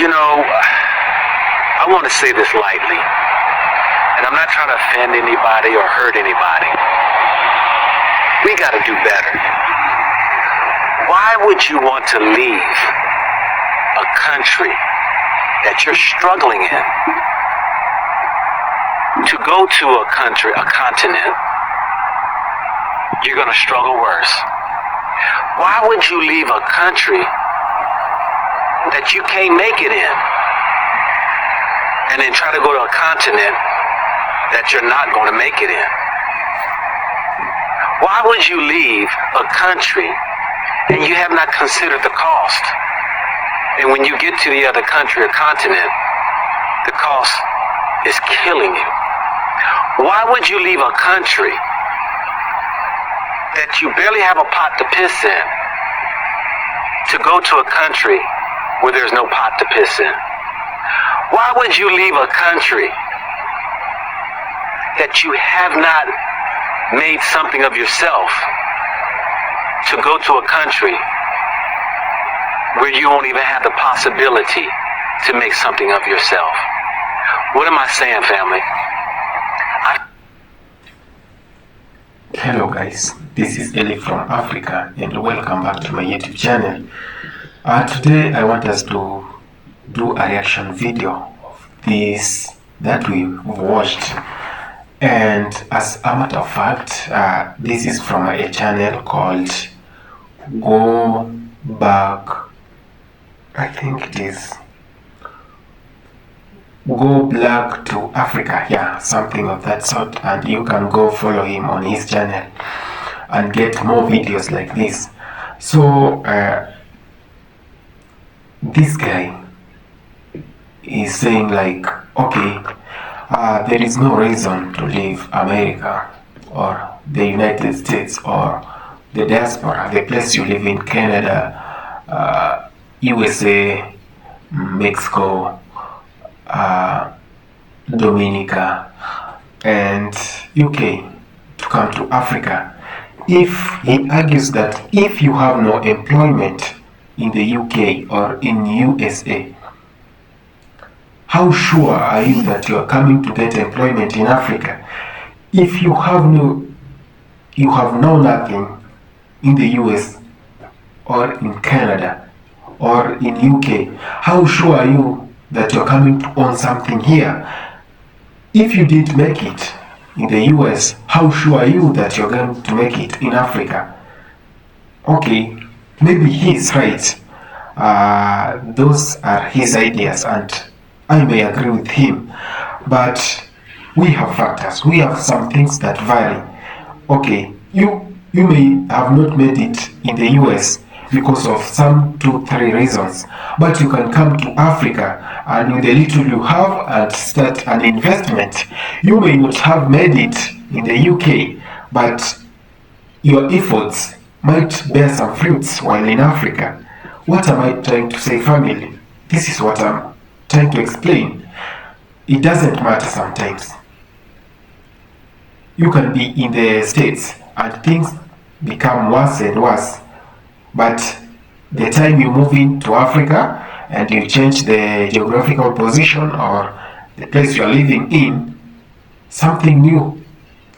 You know, I want to say this lightly, and I'm not trying to offend anybody or hurt anybody. We got to do better. Why would you want to leave a country that you're struggling in to go to a country, a continent, you're going to struggle worse? Why would you leave a country that you can't make it in and then try to go to a continent that you're not going to make it in? Why would you leave a country and you have not considered the cost? And when you get to the other country or continent, the cost is killing you. Why would you leave a country that you barely have a pot to piss in to go to a country where there's no pot to piss in? Why would you leave a country that you have not made something of yourself to go to a country where you won't even have the possibility to make something of yourself? What am I saying, family? Hello guys, this is Eli from Africa and welcome back to my YouTube channel. Today I want us to do a reaction video of this that we've watched, and as a matter of fact, this is from a channel called Go Back, I think it is Go Black to Africa, yeah, something of that sort, and you can go follow him on his channel and get more videos like this. So this guy is saying like, okay, there is no reason to leave America or the United States or the diaspora, the place you live in, Canada, USA, Mexico, Dominica and UK, to come to Africa. If he argues that if you have no employment in the UK or in USA, how sure are you that you are coming to get employment in Africa? If you have no nothing in the US or in Canada or in UK, how sure are you that you're coming to own something here? If you didn't make it in the US, how sure are you that you're going to make it in Africa? Okay, maybe he's right. Those are his ideas and I may agree with him, but we have factors, we have some things that vary. Okay, you may have not made it in the US because of some 2-3 reasons, but you can come to Africa and with the little you have and start an investment. You may not have made it in the UK, but your efforts might bear some fruits while in Africa. What am I trying to say, family? This is what I'm trying to explain. It doesn't matter sometimes. You can be in the States and things become worse and worse, but the time you move into Africa and you change the geographical position or the place you are living in, something new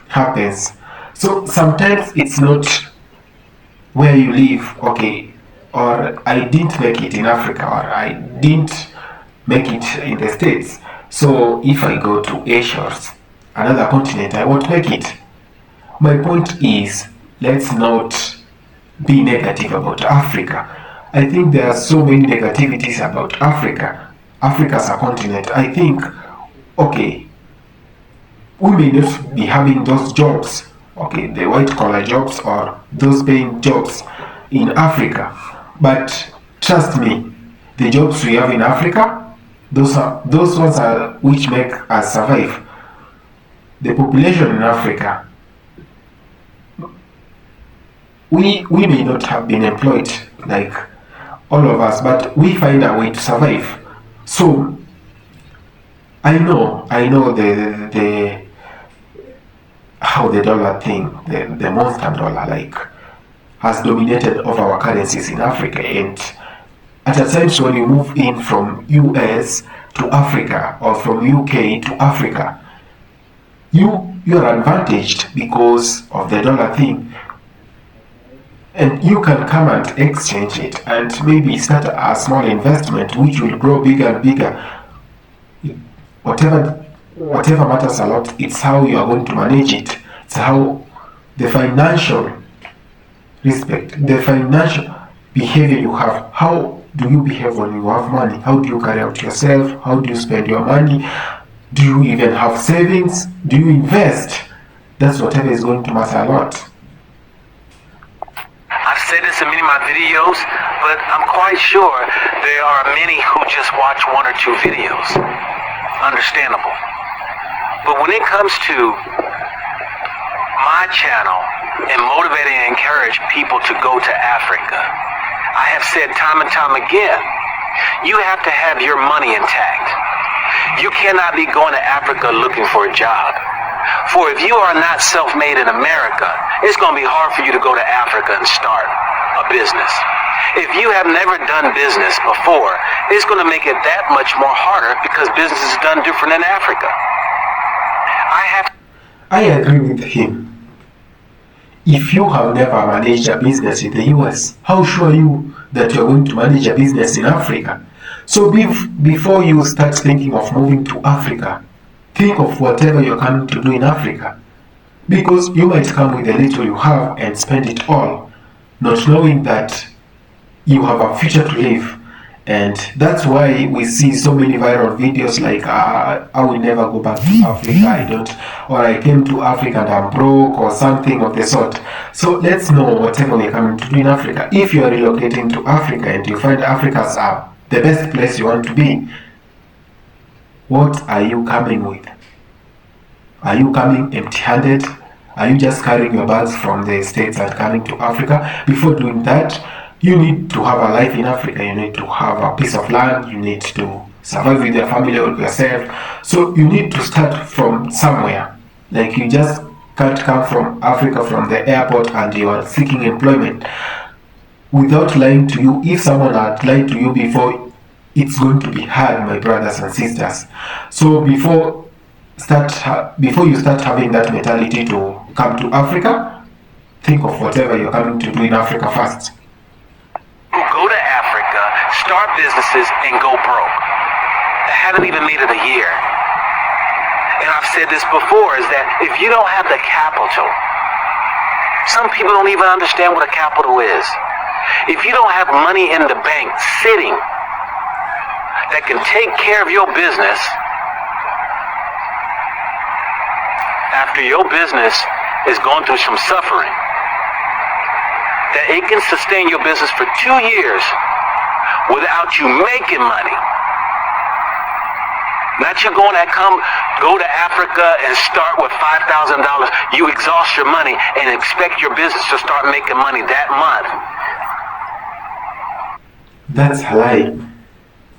happens. So sometimes it's not where you live, okay, or I didn't make it in Africa or I didn't make it in the States, so if I go to Asia or another continent, I won't make it. My point is, let's not be negative about Africa. I think there are so many negativities about Africa. Africa as a continent. I think, okay, we may not be having those jobs, okay, the white collar jobs or those paying jobs in Africa, but trust me, the jobs we have in Africa, those ones are which make us survive. The population in Africa, we may not have been employed like all of us, but we find a way to survive. So I know the how the dollar thing, the monster dollar, like, has dominated of our currencies in Africa, and at times when you move in from US to Africa or from UK to Africa, you are advantaged because of the dollar thing, and you can come and exchange it and maybe start a small investment which will grow bigger and bigger. Whatever matters a lot, it's how you are going to manage it. It's how the financial the financial behavior you have. How do you behave when you have money? How do you carry out yourself? How do you spend your money? Do you even have savings? Do you invest? That's whatever is going to matter a lot. I've said this in many of my videos, but I'm quite sure there are many who just watch one or two videos. Understandable. But when it comes to my channel and motivating and encourage people to go to Africa, I have said time and time again, you have to have your money intact. You cannot be going to Africa looking for a job. For if you are not self-made in America, it's going to be hard for you to go to Africa and start a business. If you have never done business before, it's going to make it that much more harder because business is done different in Africa. I agree with him. If you have never managed a business in the US, how sure are you that you're going to manage a business in Africa? So before you start thinking of moving to Africa, think of whatever you're coming to do in Africa. Because you might come with the little you have and spend it all, not knowing that you have a future to live. And that's why we see so many viral videos like, I will never go back to Africa, or I came to Africa and I'm broke, or something of the sort. So let's know whatever we're coming to do in Africa. If you are relocating to Africa and you find Africa's the best place you want to be, what are you coming with? Are you coming empty-handed? Are you just carrying your bags from the States and coming to Africa? Before doing that, you need to have a life in Africa. You need to have a piece of land. You need to survive with your family or yourself. So you need to start from somewhere. Like, you just can't come from Africa from the airport and you are seeking employment. Without lying to you, if someone had lied to you before, it's going to be hard, my brothers and sisters. So before you start having that mentality to come to Africa, think of whatever you're coming to do in Africa first. Go to Africa, start businesses, and go broke. I haven't even made it a year. And I've said this before, is that if you don't have the capital, some people don't even understand what a capital is. If you don't have money in the bank sitting that can take care of your business after your business is going through some suffering, that it can sustain your business for 2 years without you making money. Not you go to Africa and start with $5,000. You exhaust your money and expect your business to start making money that month. That's a lie.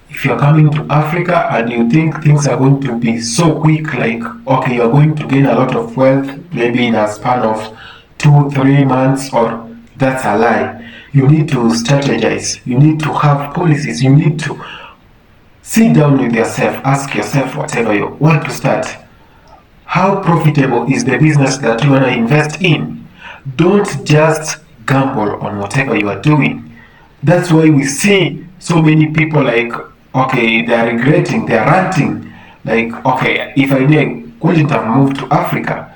If you're coming to Africa and you think things are going to be so quick, like, okay, you're going to gain a lot of wealth maybe in a span of 2-3 months, or that's a lie. You need to strategize. You need to have policies. You need to sit down with yourself, ask yourself whatever you want to start. How profitable is the business that you want to invest in? Don't just gamble on whatever you are doing. That's why we see so many people like, okay, they are regretting, they are ranting, like, okay, if I couldn't have moved to Africa.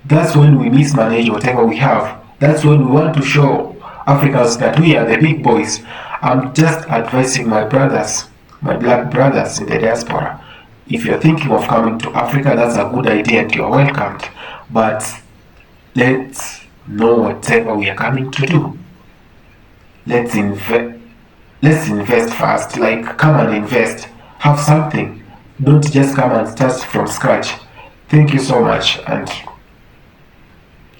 That's when we mismanage whatever we have. That's when we want to show Africans that we are the big boys. I'm just advising my brothers, my black brothers in the diaspora. If you're thinking of coming to Africa, that's a good idea and you're welcomed. But let's know whatever we are coming to do. Let's invest first. Like, come and invest. Have something. Don't just come and start from scratch. Thank you so much, and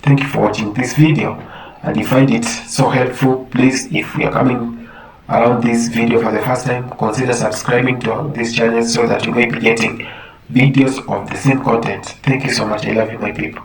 thank you for watching this video. And if you find it so helpful, please, if you are coming around this video for the first time, consider subscribing to this channel so that you may be getting videos of the same content. Thank you so much. I love you, my people.